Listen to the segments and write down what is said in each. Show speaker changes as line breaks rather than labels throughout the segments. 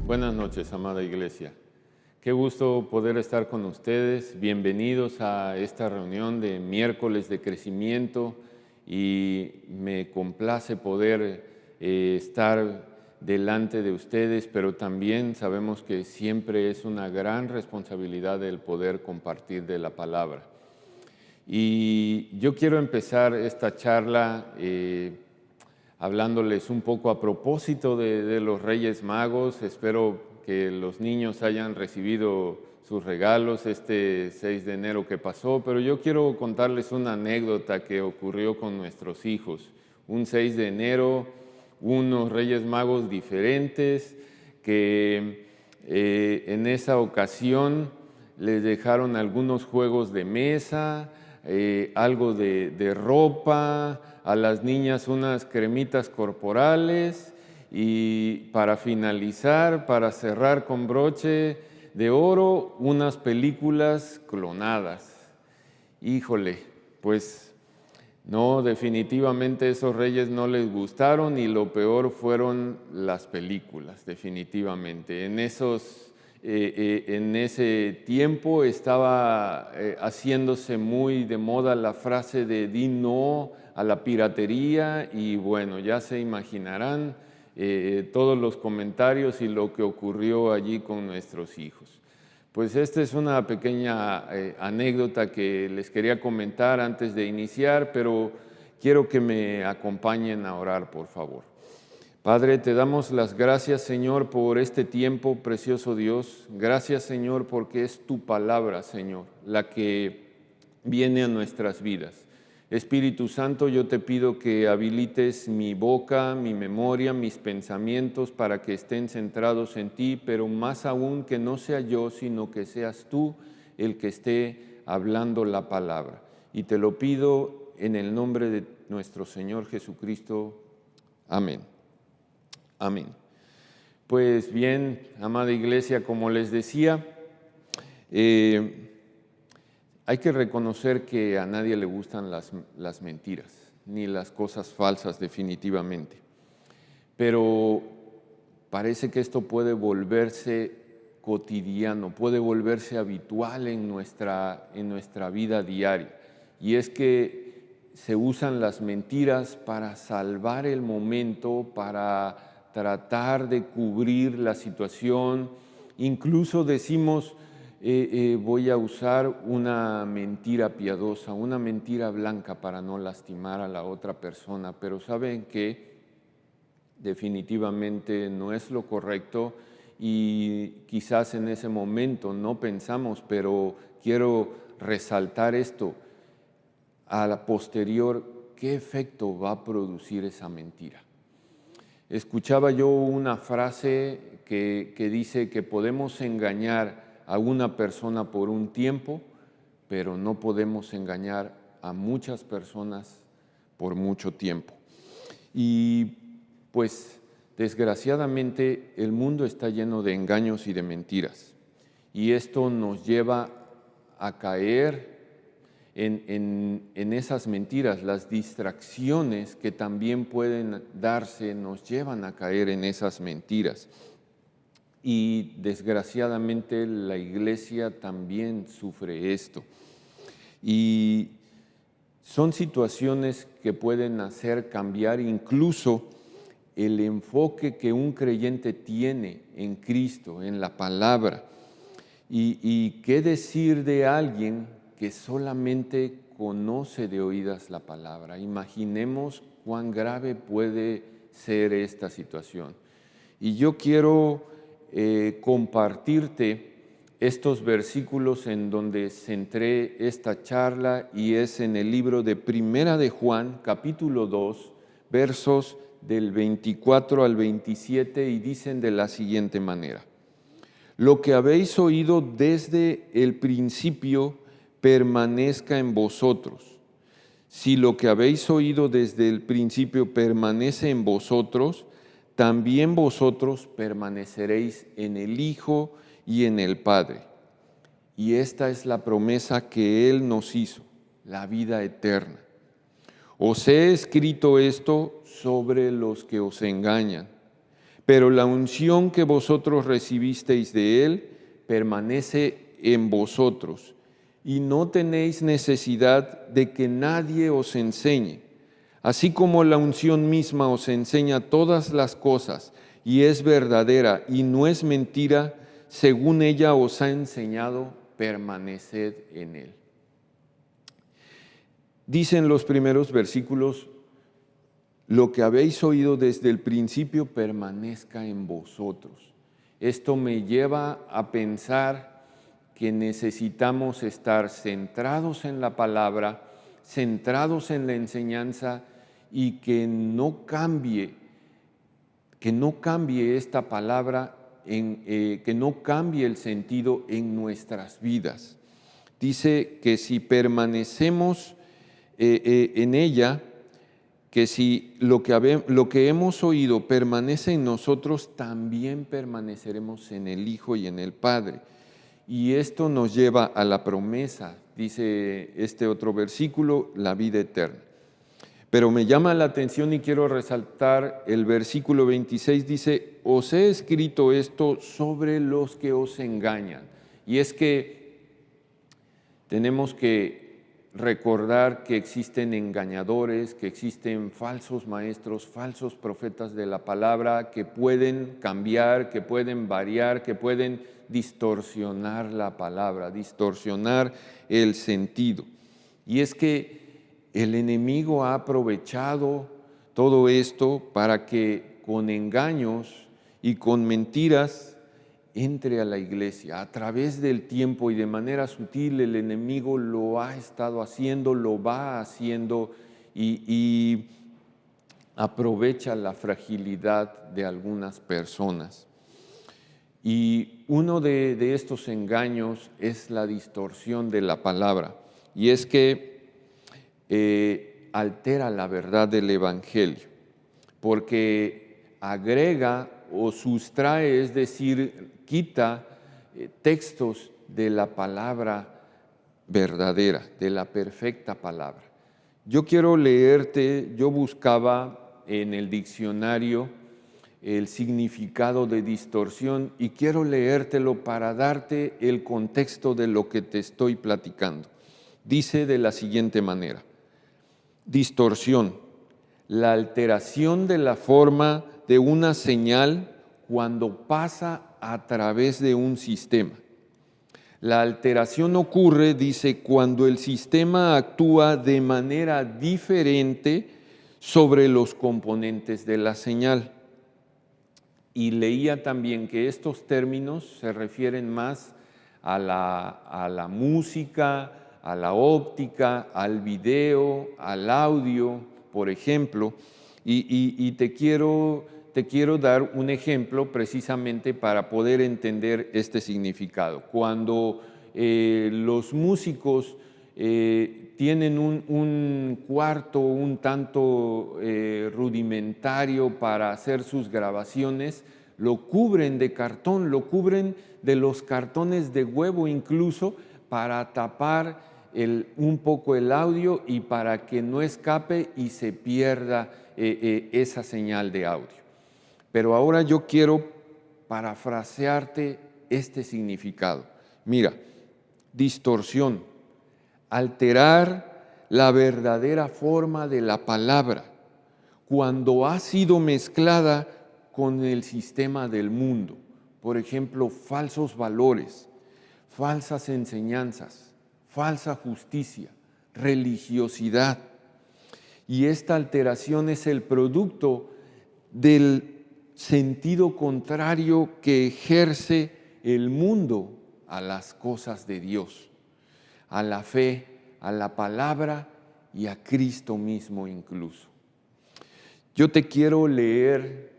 Buenas noches, amada iglesia. Qué gusto poder estar con ustedes. Bienvenidos a esta reunión de miércoles de crecimiento y me complace poder estar delante de ustedes, pero también sabemos que siempre es una gran responsabilidad el poder compartir de la palabra. Y yo quiero empezar esta charla hablándoles un poco a propósito de los Reyes Magos. Espero que los niños hayan recibido sus regalos este 6 de enero que pasó, pero yo quiero contarles una anécdota que ocurrió con nuestros hijos. Un 6 de enero, unos Reyes Magos diferentes que en esa ocasión les dejaron algunos juegos de mesa, algo de ropa, a las niñas unas cremitas corporales y para finalizar, para cerrar con broche de oro, unas películas clonadas. Híjole, pues no, definitivamente esos reyes no les gustaron y lo peor fueron las películas, definitivamente. En ese tiempo estaba haciéndose muy de moda la frase de "di no a la piratería", y bueno, ya se imaginarán todos los comentarios y lo que ocurrió allí con nuestros hijos. Pues esta es una pequeña anécdota que les quería comentar antes de iniciar, pero quiero que me acompañen a orar, por favor. Padre, te damos las gracias, Señor, por este tiempo, precioso Dios. Gracias, Señor, porque es tu palabra, Señor, la que viene a nuestras vidas. Espíritu Santo, yo te pido que habilites mi boca, mi memoria, mis pensamientos para que estén centrados en ti, pero más aún que no sea yo, sino que seas tú el que esté hablando la palabra. Y te lo pido en el nombre de nuestro Señor Jesucristo. Amén. Amén. Pues bien, amada iglesia, como les decía, hay que reconocer que a nadie le gustan las mentiras, ni las cosas falsas definitivamente. Pero parece que esto puede volverse cotidiano, puede volverse habitual en nuestra vida diaria. Y es que se usan las mentiras para salvar el momento, para tratar de cubrir la situación. Incluso decimos, voy a usar una mentira piadosa, una mentira blanca para no lastimar a la otra persona, pero saben que definitivamente no es lo correcto y quizás en ese momento no pensamos, pero quiero resaltar esto. A la posterior, ¿qué efecto va a producir esa mentira? Escuchaba yo una frase que dice que podemos engañar a una persona por un tiempo, pero no podemos engañar a muchas personas por mucho tiempo. Y pues desgraciadamente el mundo está lleno de engaños y de mentiras. Y esto nos lleva a caer en esas mentiras. Las distracciones que también pueden darse nos llevan a caer en esas mentiras. Y desgraciadamente la iglesia también sufre esto. Y son situaciones que pueden hacer cambiar incluso el enfoque que un creyente tiene en Cristo, en la palabra. Y qué decir de alguien que solamente conoce de oídas la palabra. Imaginemos cuán grave puede ser esta situación. Y yo quiero compartirte estos versículos en donde centré esta charla, y es en el libro de Primera de Juan, capítulo 2, versos del 24 al 27, y dicen de la siguiente manera: lo que habéis oído desde el principio permanezca en vosotros. Si lo que habéis oído desde el principio permanece en vosotros, también vosotros permaneceréis en el Hijo y en el Padre. Y esta es la promesa que Él nos hizo, la vida eterna. Os he escrito esto sobre los que os engañan, Pero la unción que vosotros recibisteis de Él permanece en vosotros, y no tenéis necesidad de que nadie os enseñe, así como la unción misma os enseña todas las cosas, y es verdadera y no es mentira, según ella os ha enseñado, permaneced en Él. Dicen los primeros versículos: lo que habéis oído desde el principio permanezca en vosotros. Esto me lleva a pensar que necesitamos estar centrados en la palabra, centrados en la enseñanza, y que no cambie esta palabra, que no cambie el sentido en nuestras vidas. Dice que si permanecemos en ella, que si lo que hemos oído permanece en nosotros, también permaneceremos en el Hijo y en el Padre. Y esto nos lleva a la promesa, dice este otro versículo, la vida eterna. Pero me llama la atención y quiero resaltar el versículo 26, dice: os he escrito esto sobre los que os engañan. Y es que tenemos que recordar que existen engañadores, que existen falsos maestros, falsos profetas de la palabra, que pueden cambiar, que pueden variar, que pueden distorsionar la palabra, distorsionar el sentido. Y es que el enemigo ha aprovechado todo esto para que con engaños y con mentiras entre a la iglesia. A través del tiempo y de manera sutil, el enemigo lo ha estado haciendo, lo va haciendo, y aprovecha la fragilidad de algunas personas. Y uno de estos engaños es la distorsión de la palabra, y es que altera la verdad del Evangelio, porque agrega o sustrae, es decir, quita textos de la palabra verdadera, de la perfecta palabra. Yo quiero leerte, yo buscaba en el diccionario el significado de distorsión y quiero leértelo para darte el contexto de lo que te estoy platicando. Dice de la siguiente manera: distorsión, la alteración de la forma de una señal cuando pasa a través de un sistema. La alteración ocurre, dice, cuando el sistema actúa de manera diferente sobre los componentes de la señal. Y leía también que estos términos se refieren más a la música, a la óptica, al video, al audio, por ejemplo, y te quiero dar un ejemplo precisamente para poder entender este significado. Cuando los músicos tienen un cuarto un tanto rudimentario para hacer sus grabaciones, lo cubren de cartón, lo cubren de los cartones de huevo incluso, para tapar un poco el audio y para que no escape y se pierda esa señal de audio. Pero ahora yo quiero parafrasearte este significado. Mira, distorsión, alterar la verdadera forma de la palabra cuando ha sido mezclada con el sistema del mundo. Por ejemplo, falsos valores, falsas enseñanzas, falsa justicia, religiosidad. Y esta alteración es el producto del sentido contrario que ejerce el mundo a las cosas de Dios, a la fe, a la palabra y a Cristo mismo incluso. Yo te quiero leer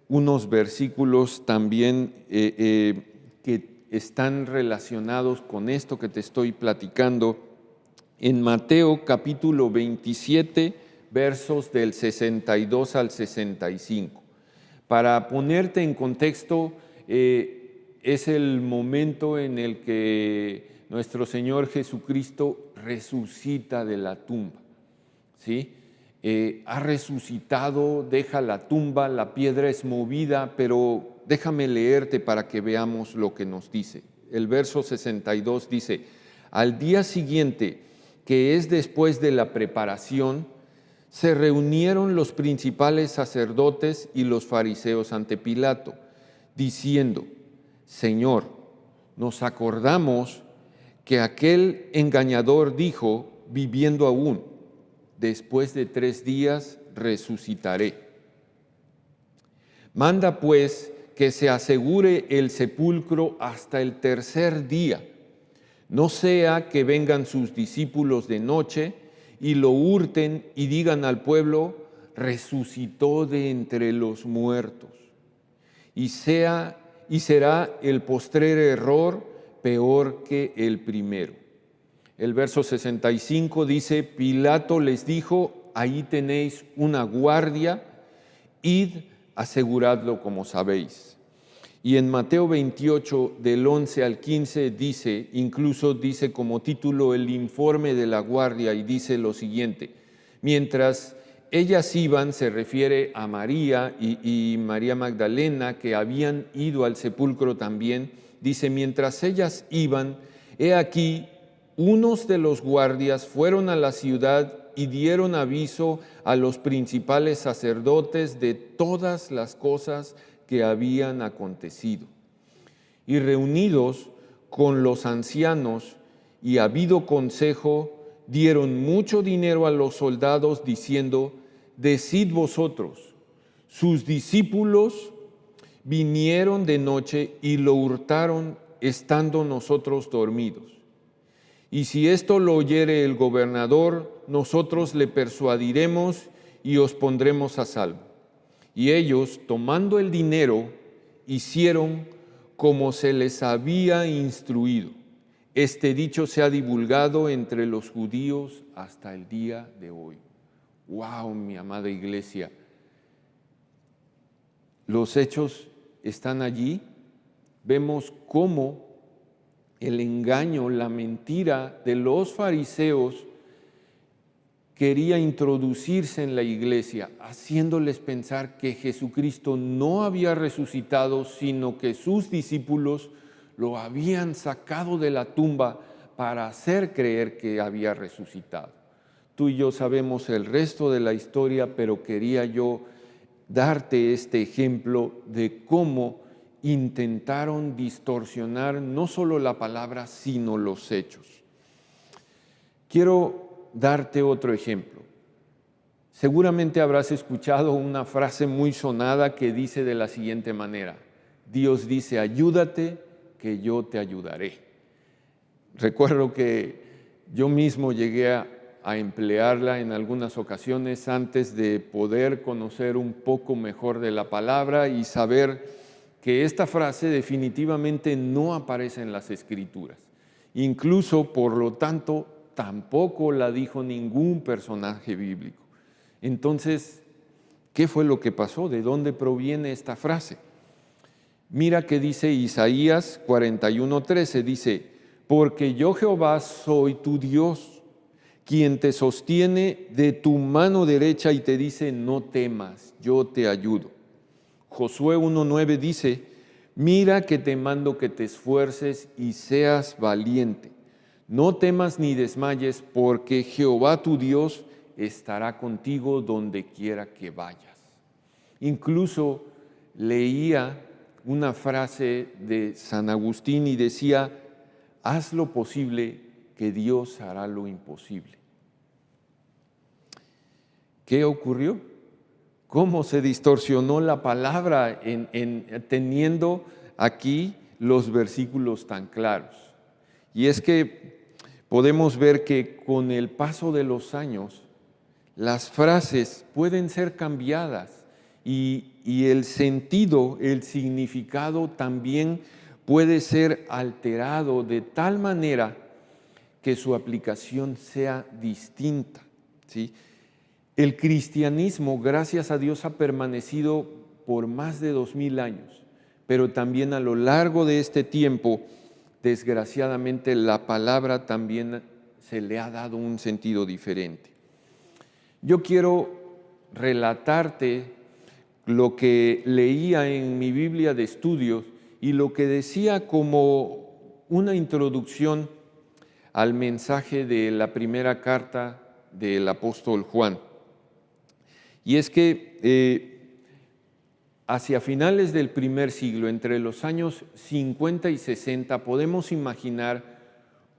unos versículos también que están relacionados con esto que te estoy platicando. En Mateo capítulo 27, versos del 62 al 65. Para ponerte en contexto, es el momento en el que nuestro Señor Jesucristo resucita de la tumba, ¿sí? ha resucitado, deja la tumba, la piedra es movida, pero déjame leerte para que veamos lo que nos dice. El verso 62 dice: al día siguiente, que es después de la preparación, se reunieron los principales sacerdotes y los fariseos ante Pilato, diciendo: Señor, nos acordamos que aquel engañador dijo, viviendo aún, después de 3 días resucitaré. Manda pues que se asegure el sepulcro hasta el 3er día, no sea que vengan sus discípulos de noche y lo hurten y digan al pueblo: resucitó de entre los muertos. Y será el postrer error peor que el primero. El verso 65 dice: Pilato les dijo: ahí tenéis una guardia, id, aseguradlo como sabéis. Y en Mateo 28, del 11 al 15, dice, incluso dice como título el informe de la guardia, y dice lo siguiente: mientras ellas iban, se refiere a María y María Magdalena, que habían ido al sepulcro también, dice: mientras ellas iban, he aquí, unos de los guardias fueron a la ciudad y dieron aviso a los principales sacerdotes de todas las cosas que habían acontecido. Y reunidos con los ancianos y habido consejo, dieron mucho dinero a los soldados, diciendo: decid vosotros, sus discípulos vinieron de noche y lo hurtaron estando nosotros dormidos. Y si esto lo oyere el gobernador, nosotros le persuadiremos y os pondremos a salvo. Y ellos, tomando el dinero, hicieron como se les había instruido. Este dicho se ha divulgado entre los judíos hasta el día de hoy. ¡Wow, mi amada iglesia! Los hechos están allí. Vemos cómo el engaño, la mentira de los fariseos quería introducirse en la iglesia, haciéndoles pensar que Jesucristo no había resucitado, sino que sus discípulos lo habían sacado de la tumba para hacer creer que había resucitado. Tú y yo sabemos el resto de la historia, pero quería yo darte este ejemplo de cómo intentaron distorsionar no solo la palabra, sino los hechos. Quiero darte otro ejemplo. Seguramente habrás escuchado una frase muy sonada que dice de la siguiente manera: Dios dice, ayúdate, que yo te ayudaré. Recuerdo que yo mismo llegué a emplearla en algunas ocasiones antes de poder conocer un poco mejor de la palabra y saber que esta frase definitivamente no aparece en las Escrituras. Incluso, por lo tanto, tampoco la dijo ningún personaje bíblico. Entonces, ¿qué fue lo que pasó? ¿De dónde proviene esta frase? Mira que dice Isaías 41:13, dice: porque yo Jehová soy tu Dios, quien te sostiene de tu mano derecha y te dice: no temas, yo te ayudo. Josué 1:9 dice: mira que te mando que te esfuerces y seas valiente. No temas ni desmayes, porque Jehová tu Dios estará contigo donde quiera que vayas. Incluso leía una frase de San Agustín y decía: haz lo posible, que Dios hará lo imposible. ¿Qué ocurrió? ¿Cómo se distorsionó la palabra teniendo aquí los versículos tan claros? Y es que podemos ver que con el paso de los años, las frases pueden ser cambiadas y el sentido, el significado también puede ser alterado de tal manera que su aplicación sea distinta, ¿sí? El cristianismo, gracias a Dios, ha permanecido por más de 2000 años, pero también a lo largo de este tiempo, desgraciadamente, la palabra también se le ha dado un sentido diferente. Yo quiero relatarte lo que leía en mi Biblia de estudios y lo que decía como una introducción al mensaje de la primera carta del apóstol Juan. Y es que hacia finales del primer siglo, entre los años 50 y 60, podemos imaginar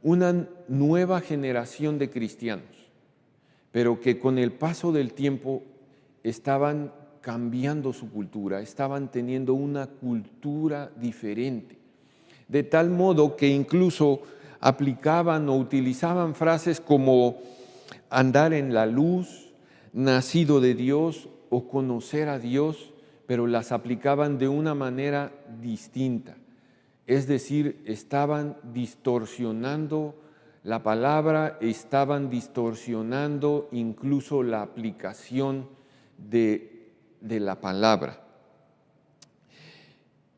una nueva generación de cristianos, pero que con el paso del tiempo estaban cambiando su cultura, estaban teniendo una cultura diferente, de tal modo que incluso aplicaban o utilizaban frases como andar en la luz, nacido de Dios o conocer a Dios, pero las aplicaban de una manera distinta. Es decir, estaban distorsionando la palabra, estaban distorsionando incluso la aplicación de la palabra.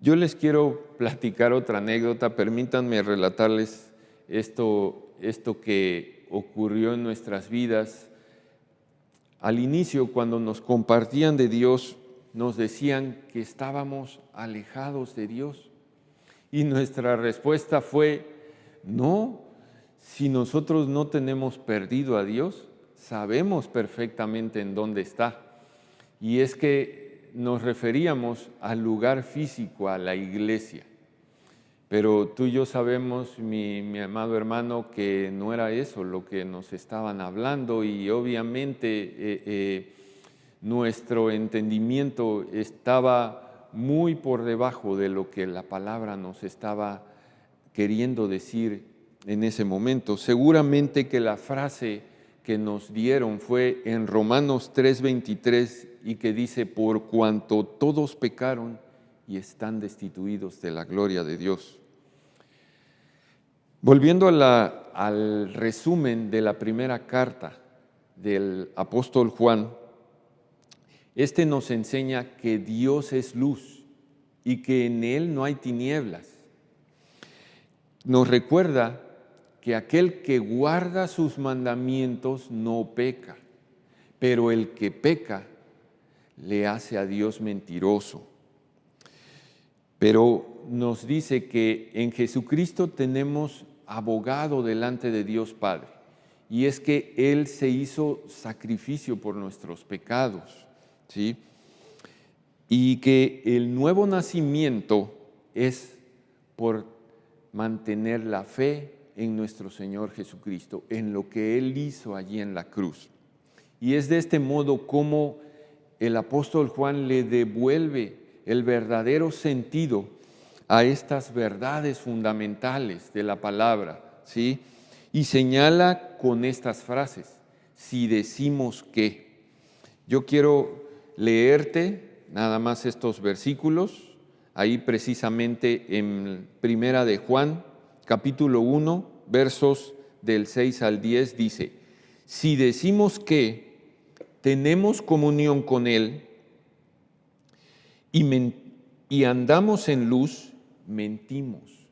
Yo les quiero platicar otra anécdota, permítanme relatarles esto que ocurrió en nuestras vidas. Al inicio, cuando nos compartían de Dios, nos decían que estábamos alejados de Dios. Y nuestra respuesta fue, no, si nosotros no tenemos perdido a Dios, sabemos perfectamente en dónde está. Y es que nos referíamos al lugar físico, a la iglesia. Pero tú y yo sabemos, mi amado hermano, que no era eso lo que nos estaban hablando y obviamente nuestro entendimiento estaba muy por debajo de lo que la palabra nos estaba queriendo decir en ese momento. Seguramente que la frase que nos dieron fue en Romanos 3:23 y que dice, por cuanto todos pecaron y están destituidos de la gloria de Dios. Volviendo al resumen de la primera carta del apóstol Juan, este nos enseña que Dios es luz y que en Él no hay tinieblas. Nos recuerda que aquel que guarda sus mandamientos no peca, pero el que peca le hace a Dios mentiroso. Pero nos dice que en Jesucristo tenemos abogado delante de Dios Padre, y es que Él se hizo sacrificio por nuestros pecados, ¿sí? Y que el nuevo nacimiento es por mantener la fe en nuestro Señor Jesucristo, en lo que Él hizo allí en la cruz. Y es de este modo como el apóstol Juan le devuelve el verdadero sentido a estas verdades fundamentales de la palabra, ¿sí? Y señala con estas frases, si decimos que. Yo quiero leerte nada más estos versículos, ahí precisamente en Primera de Juan, capítulo 1, versos del 6 al 10, dice, si decimos que tenemos comunión con Él y andamos en luz, mentimos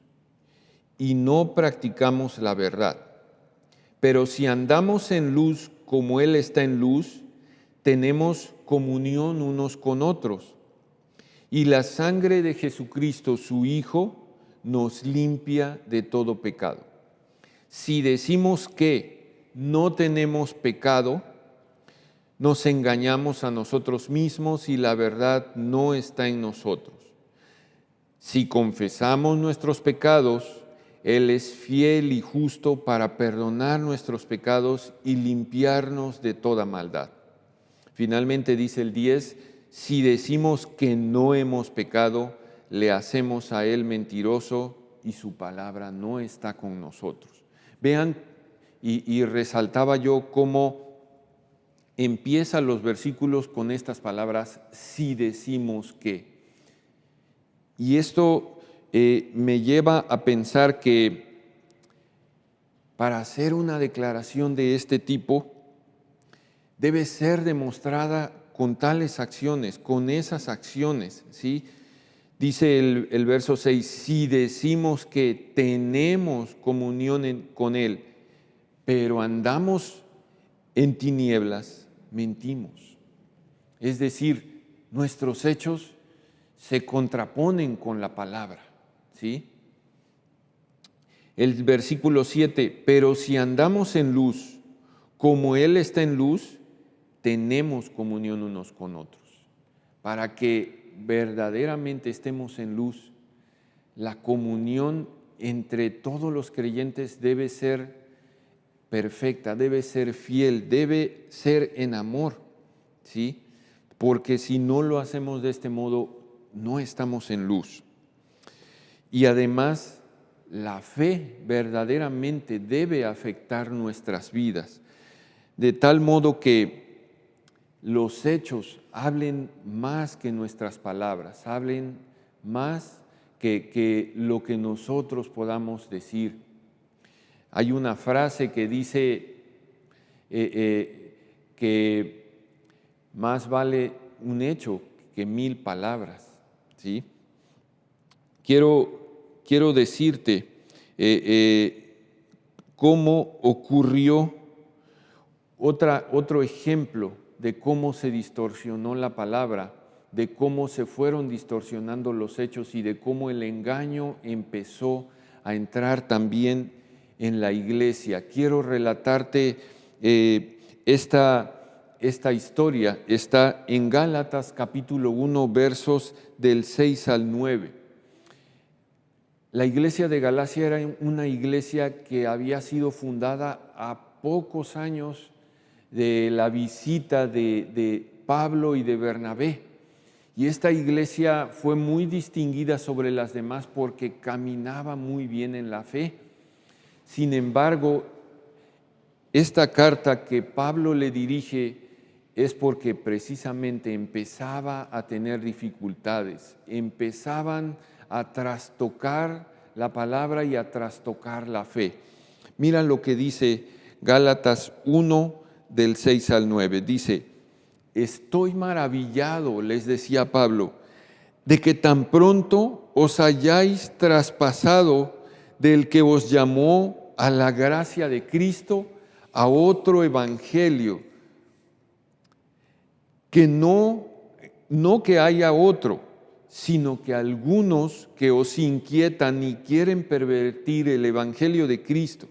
y no practicamos la verdad. Pero si andamos en luz como Él está en luz, tenemos comunión unos con otros. Y la sangre de Jesucristo, su Hijo, nos limpia de todo pecado. Si decimos que no tenemos pecado, nos engañamos a nosotros mismos y la verdad no está en nosotros. Si confesamos nuestros pecados, Él es fiel y justo para perdonar nuestros pecados y limpiarnos de toda maldad. Finalmente dice el 10, si decimos que no hemos pecado, le hacemos a Él mentiroso y su palabra no está con nosotros. Vean, y resaltaba yo cómo empiezan los versículos con estas palabras, si decimos que. Y esto me lleva a pensar que para hacer una declaración de este tipo, debe ser demostrada con tales acciones, con esas acciones, ¿sí? Dice el verso 6, si decimos que tenemos comunión con Él, pero andamos en tinieblas, mentimos. Es decir, nuestros hechos se contraponen con la palabra, ¿sí? El versículo 7, pero si andamos en luz, como Él está en luz, tenemos comunión unos con otros. Para que verdaderamente estemos en luz, la comunión entre todos los creyentes debe ser perfecta, debe ser fiel, debe ser en amor, ¿sí? Porque si no lo hacemos de este modo, no estamos en luz. Y además, la fe verdaderamente debe afectar nuestras vidas, de tal modo que los hechos hablen más que nuestras palabras, hablen más que lo que nosotros podamos decir. Hay una frase que dice que más vale un hecho que 1000 palabras, ¿sí? Quiero decirte cómo ocurrió otro ejemplo de cómo se distorsionó la palabra, de cómo se fueron distorsionando los hechos y de cómo el engaño empezó a entrar también en la iglesia. Quiero relatarte esta historia. Está en Gálatas capítulo 1, versos del 6 al 9. La iglesia de Galacia era una iglesia que había sido fundada a pocos años de la visita de Pablo y de Bernabé. Y esta iglesia fue muy distinguida sobre las demás porque caminaba muy bien en la fe. Sin embargo, esta carta que Pablo le dirige es porque precisamente empezaba a tener dificultades, empezaban a trastocar la palabra y a trastocar la fe. Mira lo que dice Gálatas 1, del 6 al 9. Dice, estoy maravillado, les decía Pablo, de que tan pronto os hayáis traspasado del que os llamó a la gracia de Cristo a otro evangelio, que no que haya otro, sino que algunos que os inquietan y quieren pervertir el evangelio de Cristo.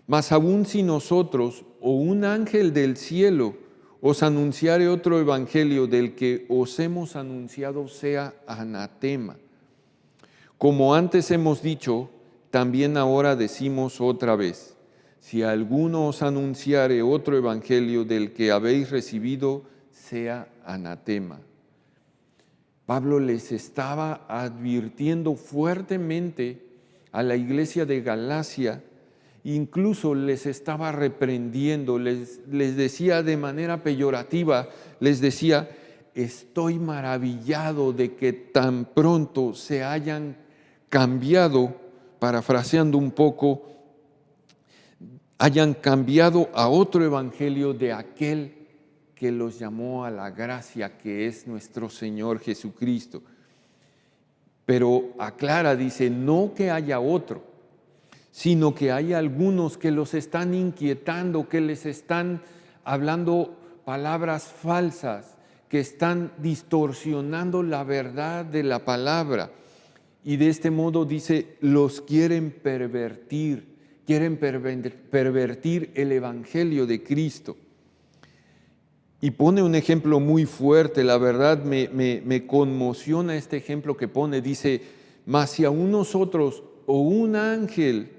Mas aún si nosotros o un ángel del cielo os anunciare otro evangelio del que os hemos anunciado, sea anatema. Como antes hemos dicho, también ahora decimos otra vez, si alguno os anunciare otro evangelio del que habéis recibido, sea anatema. Pablo les estaba advirtiendo fuertemente a la iglesia de Galacia, incluso les estaba reprendiendo, les decía de manera peyorativa, les decía, estoy maravillado de que tan pronto se hayan cambiado, parafraseando un poco, hayan cambiado a otro evangelio de aquel que los llamó a la gracia, que es nuestro Señor Jesucristo. Pero aclara, dice, no que haya otro, sino que hay algunos que los están inquietando, que les están hablando palabras falsas, que están distorsionando la verdad de la palabra. Y de este modo, dice, los quieren pervertir el evangelio de Cristo. Y pone un ejemplo muy fuerte, la verdad me conmociona este ejemplo que pone. Dice, mas si a nosotros o un ángel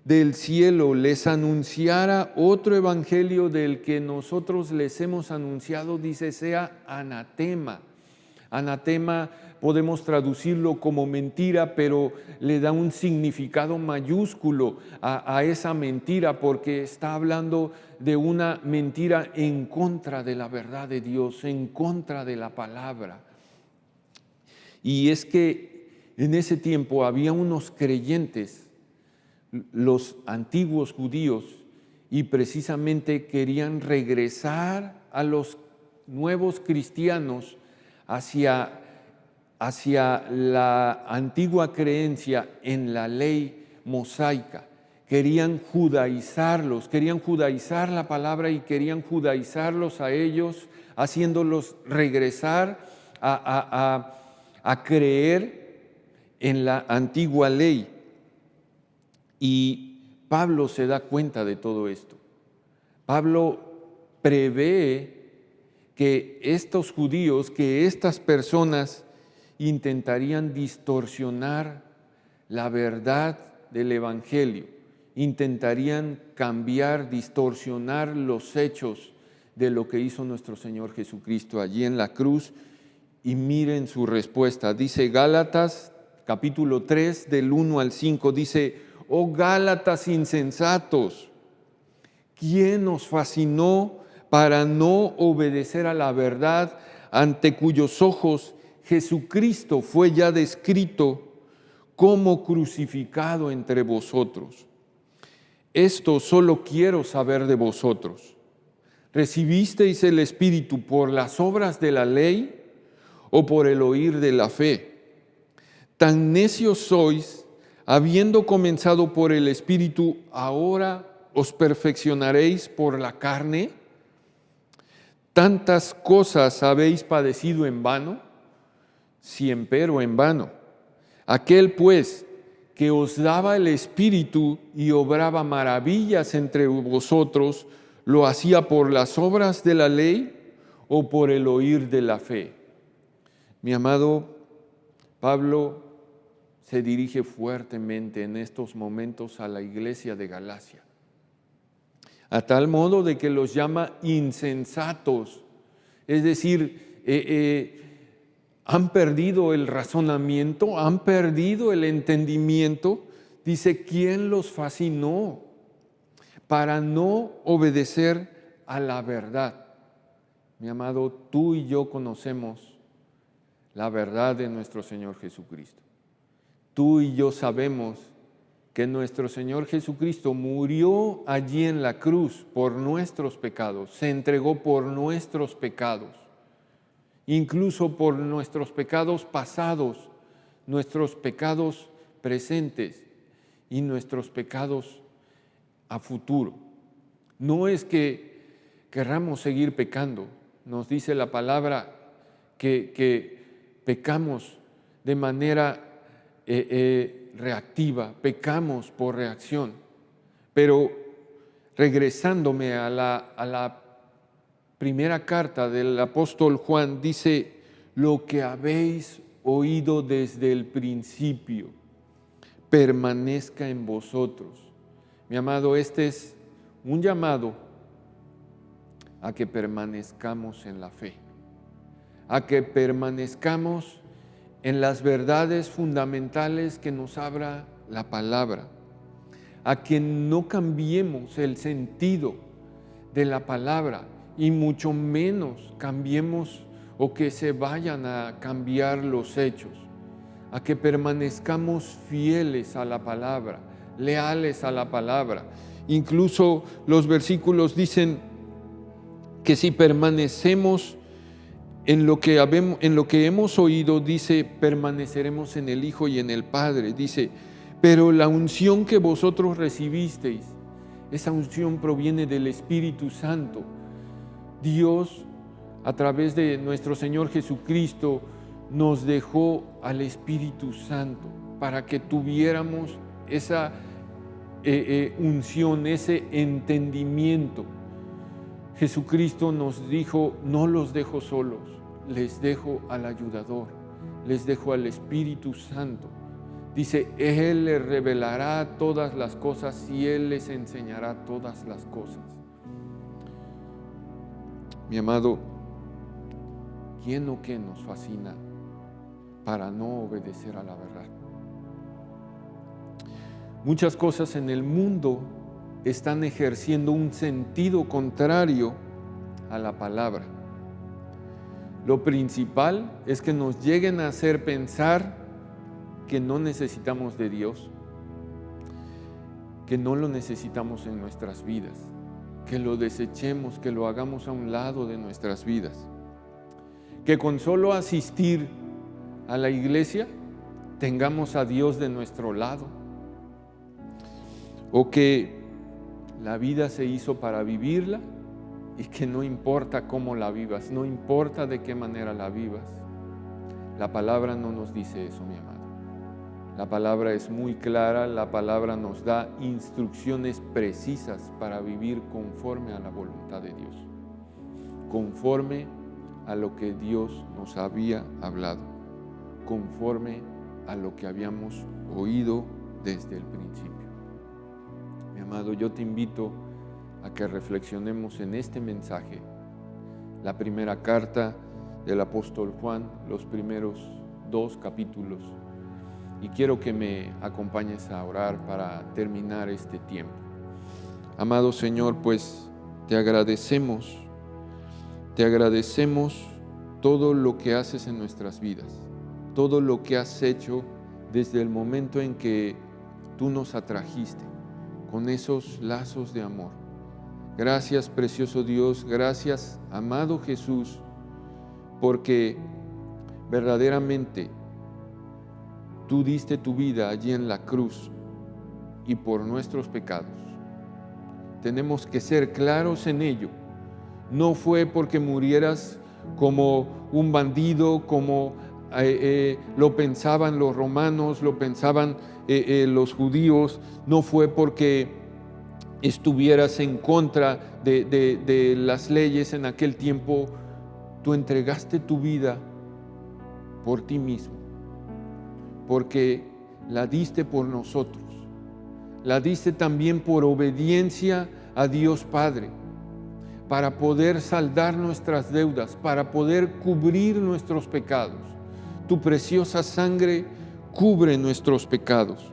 del cielo les anunciara otro evangelio del que nosotros les hemos anunciado, dice, sea anatema. Anatema podemos traducirlo como mentira, pero le da un significado mayúsculo a esa mentira, porque está hablando de una mentira en contra de la verdad de Dios, en contra de la palabra. Y es que en ese tiempo había unos creyentes, los antiguos judíos, y precisamente querían regresar a los nuevos cristianos hacia la antigua creencia en la ley mosaica, querían judaizarlos, querían judaizar la palabra y querían judaizarlos a ellos, haciéndolos regresar a creer en la antigua ley. Y Pablo se da cuenta de todo esto. Pablo prevé que estos judíos, que estas personas intentarían distorsionar la verdad del Evangelio, intentarían cambiar, distorsionar los hechos de lo que hizo nuestro Señor Jesucristo allí en la cruz. Y miren su respuesta. Dice Gálatas capítulo 3 del 1 al 5, dice: «Oh Gálatas insensatos, ¿quién os fascinó para no obedecer a la verdad, ante cuyos ojos Jesucristo fue ya descrito como crucificado entre vosotros? Esto solo quiero saber de vosotros. ¿Recibisteis el Espíritu por las obras de la ley o por el oír de la fe? Tan necios sois, habiendo comenzado por el Espíritu, ¿ahora os perfeccionaréis por la carne? ¿Tantas cosas habéis padecido en vano? Si empero en vano. Aquel pues que os daba el Espíritu y obraba maravillas entre vosotros, ¿lo hacía por las obras de la ley o por el oír de la fe?». Mi amado, Pablo se dirige fuertemente en estos momentos a la iglesia de Galacia, a tal modo de que los llama insensatos, es decir, han perdido el razonamiento, han perdido el entendimiento. Dice: ¿quién los fascinó para no obedecer a la verdad? Mi amado, tú y yo conocemos la verdad de nuestro Señor Jesucristo. Tú y yo sabemos que nuestro Señor Jesucristo murió allí en la cruz por nuestros pecados, se entregó por nuestros pecados, incluso por nuestros pecados pasados, nuestros pecados presentes y nuestros pecados a futuro. No es que querramos seguir pecando, nos dice la palabra que pecamos de manera reactiva, pecamos por reacción. Pero regresándome a la primera carta del apóstol Juan, dice: lo que habéis oído desde el principio permanezca en vosotros. Mi amado, este es un llamado a que permanezcamos en la fe, a que permanezcamos en las verdades fundamentales que nos abra la palabra, a que no cambiemos el sentido de la palabra y mucho menos cambiemos o que se vayan a cambiar los hechos, a que permanezcamos fieles a la palabra, leales a la palabra. Incluso los versículos dicen que si permanecemos en lo que hemos oído, dice, permaneceremos en el Hijo y en el Padre. Dice: pero la unción que vosotros recibisteis, esa unción proviene del Espíritu Santo. Dios, a través de nuestro Señor Jesucristo, nos dejó al Espíritu Santo para que tuviéramos esa unción, ese entendimiento. Jesucristo nos dijo: no los dejo solos, les dejo al ayudador, les dejo al Espíritu Santo. Dice: Él les revelará todas las cosas y Él les enseñará todas las cosas. Mi amado, ¿quién o qué nos fascina para no obedecer a la verdad? Muchas cosas en el mundo están ejerciendo un sentido contrario a la palabra. Lo principal es que nos lleguen a hacer pensar que no necesitamos de Dios, que no lo necesitamos en nuestras vidas, que lo desechemos, que lo hagamos a un lado de nuestras vidas, que con solo asistir a la iglesia tengamos a Dios de nuestro lado. o que la vida se hizo para vivirla y que no importa cómo la vivas, no importa de qué manera la vivas. La palabra no nos dice eso, mi amado. La palabra es muy clara, la palabra nos da instrucciones precisas para vivir conforme a la voluntad de Dios, conforme a lo que Dios nos había hablado, conforme a lo que habíamos oído desde el principio. Mi amado, yo te invito a que reflexionemos en este mensaje, la primera carta del apóstol Juan, los primeros 2 capítulos, y quiero que me acompañes a orar para terminar este tiempo. Amado Señor, pues te agradecemos todo lo que haces en nuestras vidas, todo lo que has hecho desde el momento en que tú nos atrajiste con esos lazos de amor. Gracias, precioso Dios, gracias, amado Jesús, porque verdaderamente tú diste tu vida allí en la cruz y por nuestros pecados. Tenemos que ser claros en ello. No fue porque murieras como un bandido, como lo pensaban los romanos, lo pensaban los judíos. No fue porque estuvieras en contra de las leyes en aquel tiempo. Tú entregaste tu vida por ti mismo, porque la diste por nosotros. La diste también por obediencia a Dios Padre, para poder saldar nuestras deudas, para poder cubrir nuestros pecados. Tu preciosa sangre cubre nuestros pecados.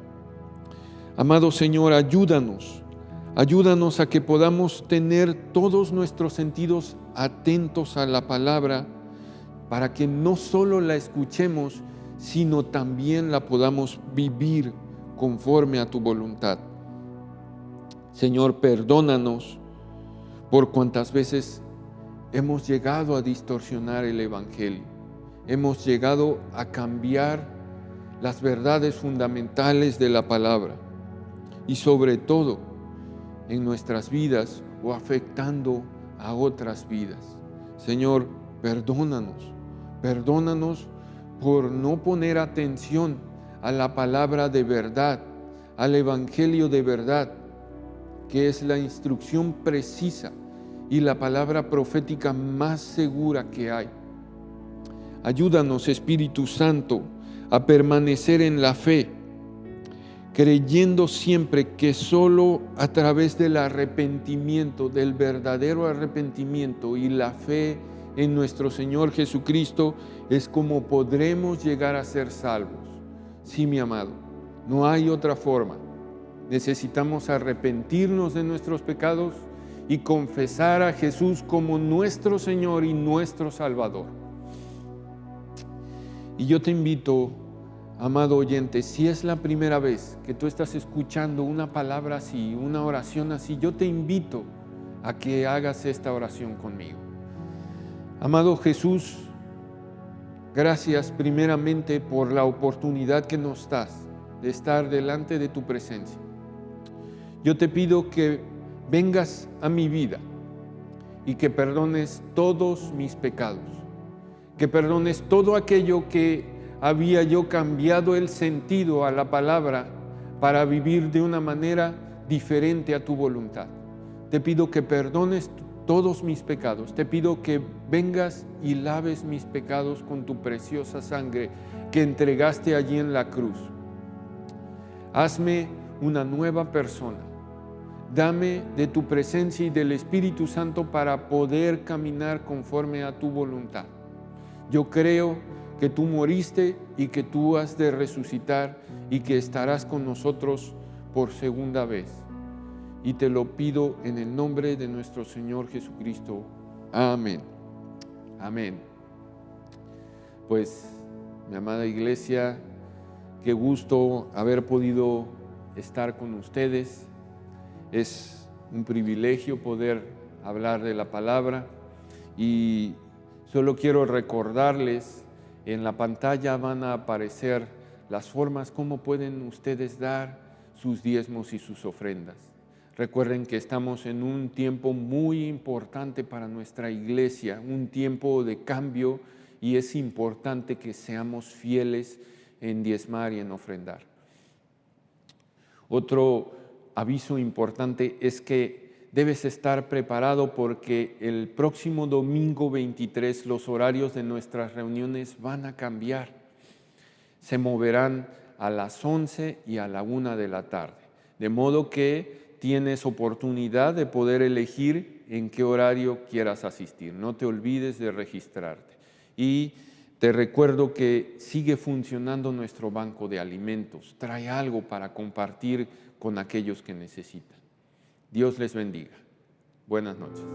Amado Señor, ayúdanos a que podamos tener todos nuestros sentidos atentos a la palabra, para que no solo la escuchemos, sino también la podamos vivir conforme a tu voluntad. Señor, perdónanos por cuantas veces hemos llegado a distorsionar el Evangelio, hemos llegado a cambiar las verdades fundamentales de la palabra y sobre todo en nuestras vidas o afectando a otras vidas. Señor, perdónanos por no poner atención a la palabra de verdad, al Evangelio de verdad, que es la instrucción precisa y la palabra profética más segura que hay. Ayúdanos, Espíritu Santo, a permanecer en la fe, creyendo siempre que solo a través del arrepentimiento, del verdadero arrepentimiento y la fe en nuestro Señor Jesucristo, es como podremos llegar a ser salvos. Sí, mi amado, no hay otra forma. Necesitamos arrepentirnos de nuestros pecados y confesar a Jesús como nuestro Señor y nuestro Salvador. Y yo te invito, amado oyente, si es la primera vez que tú estás escuchando una palabra así, una oración así, yo te invito a que hagas esta oración conmigo. Amado Jesús, gracias primeramente por la oportunidad que nos das de estar delante de tu presencia. Yo te pido que vengas a mi vida y que perdones todos mis pecados, que perdones todo aquello que había yo cambiado el sentido a la palabra para vivir de una manera diferente a tu voluntad. Te pido que perdones todos mis pecados. Te pido que vengas y laves mis pecados con tu preciosa sangre que entregaste allí en la cruz. Hazme una nueva persona. Dame de tu presencia y del Espíritu Santo para poder caminar conforme a tu voluntad. Yo creo que tú moriste y que tú has de resucitar y que estarás con nosotros por segunda vez. Y te lo pido en el nombre de nuestro Señor Jesucristo. Amén. Amén. Pues, mi amada iglesia, qué gusto haber podido estar con ustedes. Es un privilegio poder hablar de la palabra y solo quiero recordarles, en la pantalla van a aparecer las formas como pueden ustedes dar sus diezmos y sus ofrendas. Recuerden que estamos en un tiempo muy importante para nuestra iglesia, un tiempo de cambio, y es importante que seamos fieles en diezmar y en ofrendar. Otro aviso importante es que debes estar preparado porque el próximo domingo 23 los horarios de nuestras reuniones van a cambiar. Se moverán a las 11 y a la 1 de la tarde, de modo que tienes oportunidad de poder elegir en qué horario quieras asistir. No te olvides de registrarte. Y te recuerdo que sigue funcionando nuestro banco de alimentos. Trae algo para compartir con aquellos que necesitan. Dios les bendiga. Buenas noches.